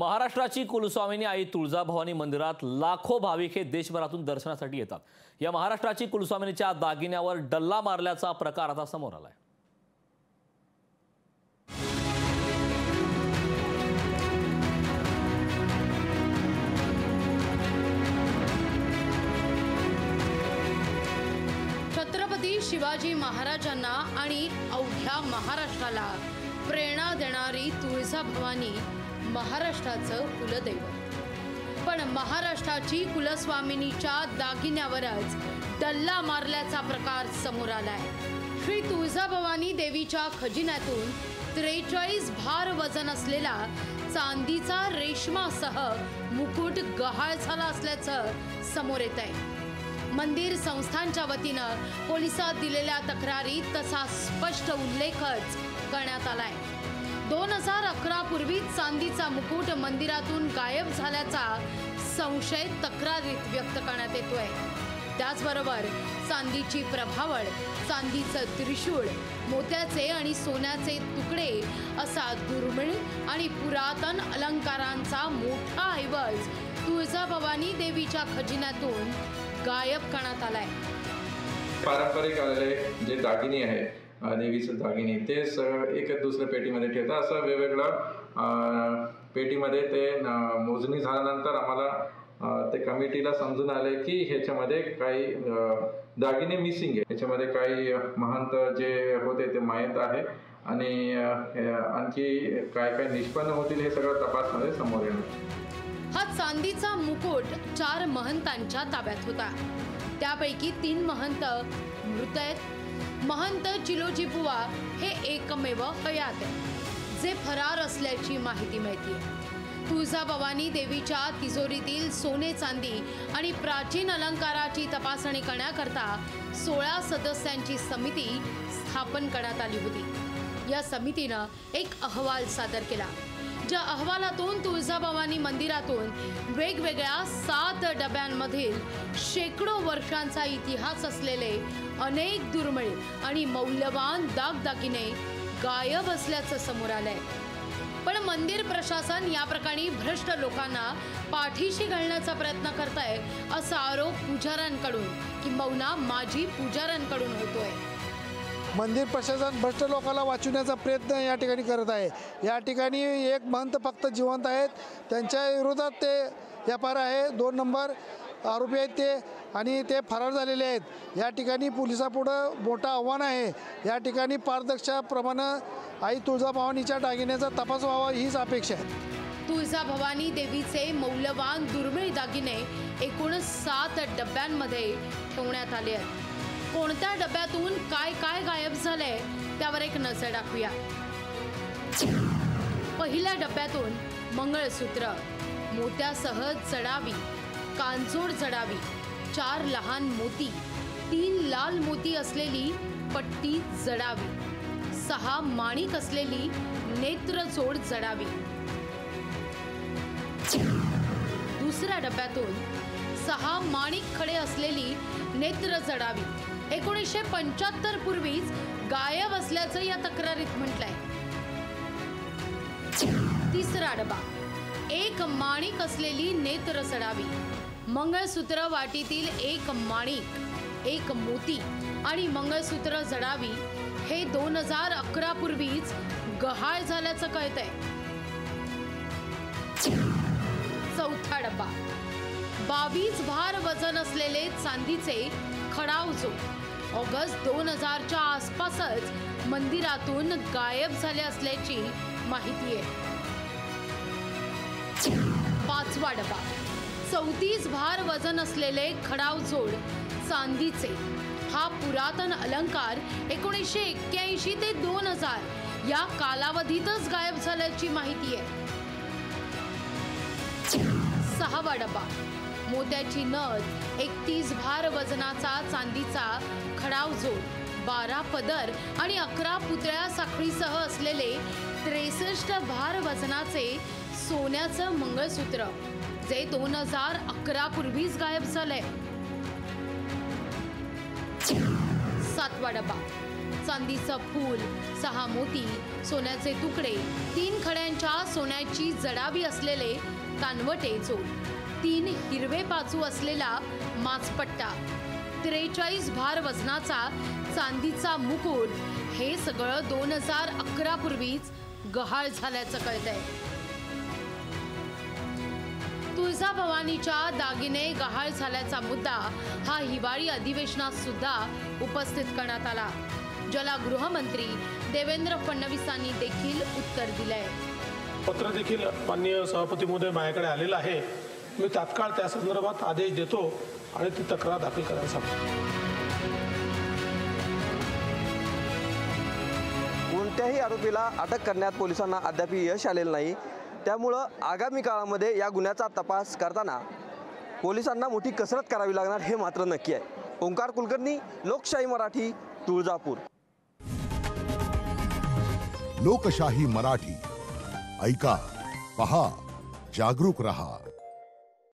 महाराष्ट्राची कुलस्वामिनी आई तुळजाभवानी मंदिरात लाखो भाविक हे देशभरातून दर्शनासाठी येतात। या महाराष्ट्राची कुलस्वामिनीच्या दागिन्यावर डल्ला मारल्याचा प्रकार आता समोर आलाय। छत्रपती शिवाजी महाराजांना आणि अवघ्या महाराष्ट्राला प्रेरणा देणारी तुळजाभवानी महाराष्ट्राचं कुलदैवत। पण महाराष्ट्राची कुलस्वामिनीच्या दागिन्यावरच डल्ला मारल्याचा प्रकार समोर आलाय। श्री तुळजाभवानी देवीच्या खजिन्यातून 43 भार वजन असलेला चांदीचा रेशमासह मुकुट गहाळ झाला असल्याचं समोर येत आहे। मंदिर संस्थांच्या वतीनं पोलिसात दिलेल्या तक्रारीत तसा स्पष्ट उल्लेखच करण्यात आलाय। 2011 पूर्वी चांदीचा मुकुट मंदिरातून गायब झाल्याचा संशय तक्रारीत व्यक्त करण्यात येतोय। त्याचबरोबर चांदीची प्रभावळ, चांदीचं त्रिशूळ, मोत्याचे आणि सोन्याचे तुकडे असा दुर्मिळ आणि पुरातन अलंकारांचा मोठा ऐवज तुळजाभवानी देवीच्या खजिन्यातून गायब करण्यात आलाय। पारंपरिक आलेले जे दागिने आहेत देवीचे दागिने ते एक दुसऱ्या पेटीमध्ये ठेवतात। असं वेगवेगळं पेटीमध्ये ते मोजणी झाल्यानंतर आम्हाला ते कमिटीला समजून आले की ह्याच्यामध्ये काही दागिने मिसिंग आहे। ह्याच्यामध्ये काही महंत जे होते ते माहीत आहे आणि आणखी काय काय निष्पन्न होतील हे सगळं तपासमध्ये समोर येणार। हा चांदीचा मुकुट 4 महंतांच्या ताब्यात होता। त्यापैकी 3 महंत मृत आहेत। महंत चिलोजी बुवा हे एकमेव हयात आहे जे फरार असल्याची माहिती मिळते। तुळजाभवानी देवीच्या तिजोरीतील सोने चांदी आणि प्राचीन अलंकाराची तपासणी करण्याकरता 16 सदस्यांची समिती स्थापन करण्यात आली होती। या समितीनं एक अहवाल सादर केला, ज्या अहवालातून तुळजाभवानी मंदिरातून वेगवेगळ्या 7 डब्यांमधील शेकडो वर्षांचा इतिहास असलेले अनेक दुर्मिळ आणि मौल्यवान दागदागिने गायब असल्याचं समोर आलंय। पण मंदिर प्रशासन या प्रकरणी भ्रष्ट लोकांना पाठीशी घालण्याचा प्रयत्न करत आहे असा आरोप पुजाऱ्यांकडून किंबहुना माजी पुजाऱ्यांकडून होतोय। मंदिर प्रशासन भ्रष्ट लोकांना वाचवण्याचा प्रयत्न या ठिकाणी करत आहे। या ठिकाणी एक महंत फक्त जिवंत आहेत, त्यांच्या विरोधात ते व्यापार आहे। 2 नंबर आरोपी आहेत ते आणि ते फरार झालेले आहेत। या ठिकाणी पोलिसापुढं मोठं आव्हान आहे। या ठिकाणी पारदर्शकप्रमाणे आई तुळजाभवानीच्या दागिन्याचा तपास व्हावा हीच अपेक्षा आहे। तुळजाभवानी देवीचे मौल्यवान दुर्मिळ दागिने एकूण 7 डब्यांमध्ये ठेवण्यात आले आहेत। कोणत्या डब्यातून काय काय गायब झालंय त्यावर एक नजर टाकूया। पहिल्या डब्यातून मंगळसूत्र, मोत्यासह जडावी, कांजोड जडावी, 4 लहान मोती, 3 लाल मोती असलेली पट्टी जडावी, 6 माणिक असलेली नेत्रजोड जडावी। दुसऱ्या डब्यातून 6 माणिक खडे असलेली नेत्र जडावी 1975 पूर्वीच गायब असल्याचं या तक्रारीत म्हटलंय। तिसरा डबा 1 माणिक असलेली नेत्र जडावी, मंगळसूत्र वाटीतील 1 माणिक, 1 मोती आणि मंगळसूत्र जडावी हे 2011 पूर्वीच गहाळ झाल्याचं कळतंय। चौथा डबा 22 भार वजन असलेले चांदीचे खडावजो ऑगस्ट 2000च्या आसपासच मंदिरातून गायब झाले असल्याची माहिती आहे। 5वा डबा 34 भार वजन असलेले खडावजोड चांदीचे, हा पुरातन अलंकार 1981 ते 2000 या कालावधीतच गायब झाल्याची माहिती आहे। 6वा डबा मोत्याची नथ, 31 भार वजनाचा चांदीचा खडावजोड, 12 पदर आणि 11 पुतळ्या साखळीसह असलेले 63 भार वजनाचे सोन्याचं मंगळसूत्र जे 2011 पूर्वीच गायब झालंय। 7वा डबा चांदीचं फूल, 6 मोती, सोन्याचे तुकडे, 3 खड्यांच्या सोन्याची जडावी असलेले कानवटे चोर, 3 हिरवे पाचू असलेला माचपट्टा, 43 भार वजनाचा चांदीचा मुकुट, हे सगळं 2011 पूर्वीच गहाळ झाल्याचं कळतंय. तुळजाभवानीच्या दागिने गहाळ झाल्याचा मुद्दा हा हिवाळी अधिवेशनात सुद्धा उपस्थित करण्यात आला, ज्याला गृहमंत्री देवेंद्र फडणवीसांनी देखील उत्तर दिलंय. पत्र देखील माननीय सभापती महोदय माझ्याकडे आलेलं आहे. मी तात्काळ त्या संदर्भात आदेश देतो आणि ती तक्रार दाखल करायला सांगतो. कोणत्याही आरोपीला अटक करण्यात पोलिसांना अद्याप यश आलेलं नाही. त्यामुळं आगामी काळामध्ये या गुन्ह्याचा तपास करताना पोलिसांना मोठी कसरत करावी लागणार हे मात्र नक्की आहे. ओंकार कुलकर्णी, लोकशाही मराठी, तुळजापूर. लोकशाही मराठी, ऐका, पहा, जागरूक रहा.